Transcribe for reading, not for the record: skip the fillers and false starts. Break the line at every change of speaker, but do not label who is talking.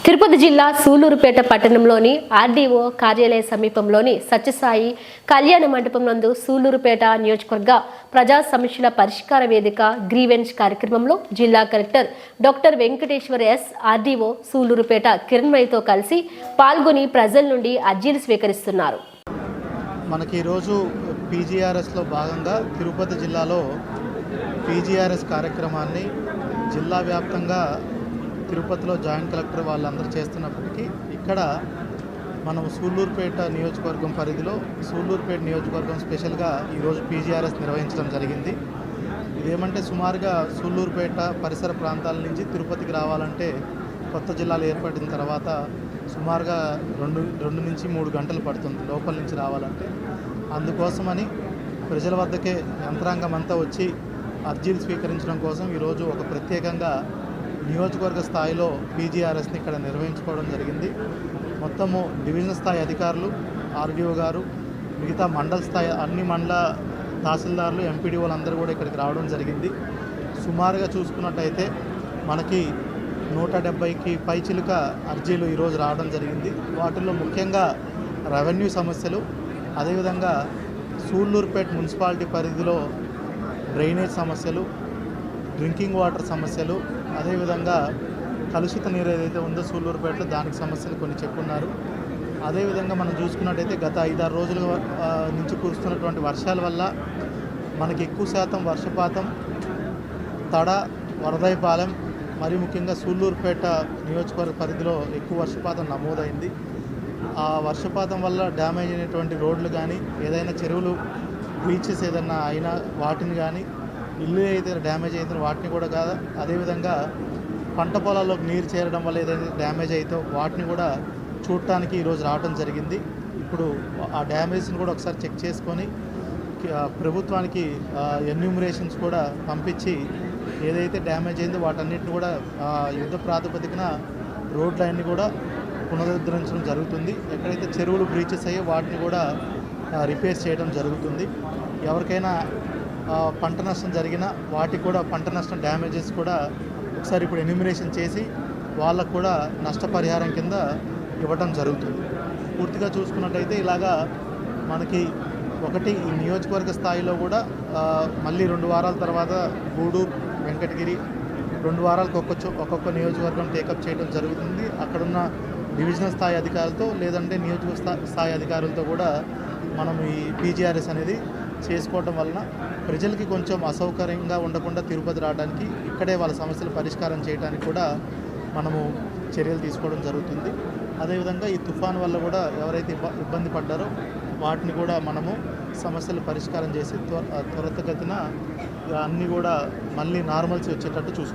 తిరుపతి జిల్లా సూలూరుపేట పట్టణంలోని ఆర్డీఓ కార్యాలయ సమీపంలోని సత్యసాయి కళ్యాణ మండపం నందు సూలూరుపేట నియోజకవర్గ ప్రజా సమస్యల పరిష్కార వేదిక గ్రీవెన్స్ కార్యక్రమంలో జిల్లా collector doctor Venkateswar S RDO Sullurpeta కిరణ్మయితో కలిసి పాల్గొని ప్రజల నుండి అర్జీలు స్వీకరిస్తున్నారు.
మనకి ఈరోజు పీజీఆర్ఎస్లో భాగంగా తిరుపతి జిల్లాలో పీజీఆర్ఎస్ కార్యక్రమాన్ని జిల్లా వ్యాప్తంగా తిరుపతిలో జాయింట్ కలెక్టర్ వాళ్ళందరూ చేస్తున్నప్పటికీ ఇక్కడ మనం సూలూరుపేట నియోజకవర్గం పరిధిలో సూలూరుపేట నియోజకవర్గం స్పెషల్గా ఈరోజు పీజీఆర్ఎస్ నిర్వహించడం జరిగింది. ఇదేమంటే సుమారుగా సూలూరుపేట పరిసర ప్రాంతాల నుంచి తిరుపతికి రావాలంటే కొత్త జిల్లాలు ఏర్పడిన తర్వాత సుమారుగా రెండు నుంచి 3 గంటలు పడుతుంది లోపల నుంచి రావాలంటే. అందుకోసమని ప్రజల వద్దకే యంత్రాంగం అంతా వచ్చి అర్జీలు స్వీకరించడం కోసం ఈరోజు ఒక ప్రత్యేకంగా నియోజకవర్గ స్థాయిలో పీజీఆర్ఎస్ని ఇక్కడ నిర్వహించుకోవడం జరిగింది. మొత్తము డివిజన్ స్థాయి అధికారులు, ఆర్డీఓ గారు, మిగతా మండల స్థాయి అన్ని మండల తహసీల్దార్లు, ఎంపీడీఓలు అందరూ కూడా ఇక్కడికి రావడం జరిగింది. సుమారుగా చూసుకున్నట్టయితే మనకి 170కి పైచిలుక అర్జీలు ఈరోజు రావడం జరిగింది. వాటిల్లో ముఖ్యంగా రెవెన్యూ సమస్యలు, అదేవిధంగా సూళ్ళూరుపేట మున్సిపాలిటీ పరిధిలో డ్రైనేజ్ సమస్యలు, డ్రింకింగ్ వాటర్ సమస్యలు, అదేవిధంగా కలుషిత నీరు ఏదైతే ఉందో సూళ్ళూరుపేటలో దానికి సమస్యలు కొన్ని చెప్పున్నారు. అదేవిధంగా మనం చూసుకున్నట్టయితే గత 5-6 రోజుల నుంచి కురుస్తున్నటువంటి వర్షాల వల్ల మనకి ఎక్కువ శాతం వర్షపాతం తడ, వరదైపాలెం, మరి ముఖ్యంగా సూళ్ళూరుపేట నియోజకవర్గ పరిధిలో ఎక్కువ వర్షపాతం నమోదైంది. ఆ వర్షపాతం వల్ల డ్యామేజ్ అయినటువంటి రోడ్లు కానీ, ఏదైనా చెరువులు బ్రీచెస్ ఏదైనా అయినా వాటిని కానీ, ఇల్లు అయితే డ్యామేజ్ అయితే వాటిని కూడా కాదు, అదేవిధంగా పంట పొలాల్లోకి నీరు చేరడం వల్ల ఏదైతే డ్యామేజ్ అయితే వాటిని కూడా చూడటానికి ఈరోజు రావడం జరిగింది. ఇప్పుడు ఆ డ్యామేజ్ని కూడా ఒకసారి చెక్ చేసుకొని ప్రభుత్వానికి ఎన్యూమరేషన్స్ కూడా పంపించి ఏదైతే డ్యామేజ్ అయిందో వాటన్నిటిని కూడా యుద్ధ ప్రాతిపదికన రోడ్లన్నీ కూడా పునరుద్ధరించడం జరుగుతుంది. ఎక్కడైతే చెరువులు బ్రీచెస్ అయ్యో వాటిని కూడా రిపేర్ చేయడం జరుగుతుంది. ఎవరికైనా పంట నష్టం జరిగినా వాటికి కూడా పంట నష్టం డ్యామేజెస్ కూడా ఒకసారి ఇప్పుడు ఎన్యూమరేషన్ చేసి వాళ్ళకు కూడా నష్టపరిహారం కింద ఇవ్వడం జరుగుతుంది. పూర్తిగా చూసుకున్నట్టయితే ఇలాగా మనకి ఒకటి ఈ నియోజకవర్గ స్థాయిలో కూడా మళ్ళీ 2 వారాల తర్వాత గూడూరు, వెంకటగిరి 2 వారాలకు ఒక్కొక్క నియోజకవర్గం టేకప్ చేయడం జరుగుతుంది. అక్కడున్న డివిజనల్ స్థాయి అధికారులతో లేదంటే నియోజకవర్గ స్థాయి అధికారులతో కూడా మనం ఈ పీజీఆర్ఎస్ అనేది చేసుకోవడం వలన ప్రజలకి కొంచెం అసౌకర్యంగా ఉండకుండా తిరుపతి రావడానికి, ఇక్కడే వాళ్ళ సమస్యలు పరిష్కారం చేయడానికి కూడా మనము చర్యలు తీసుకోవడం జరుగుతుంది. అదేవిధంగా ఈ తుఫాన్ వల్ల కూడా ఎవరైతే ఇబ్బంది పడ్డారో వాటిని కూడా మనము సమస్యలు పరిష్కారం చేసి త్వరితగతిన అన్నీ కూడా మళ్ళీ నార్మల్సీ వచ్చేటట్టు చూసుకుంటాం.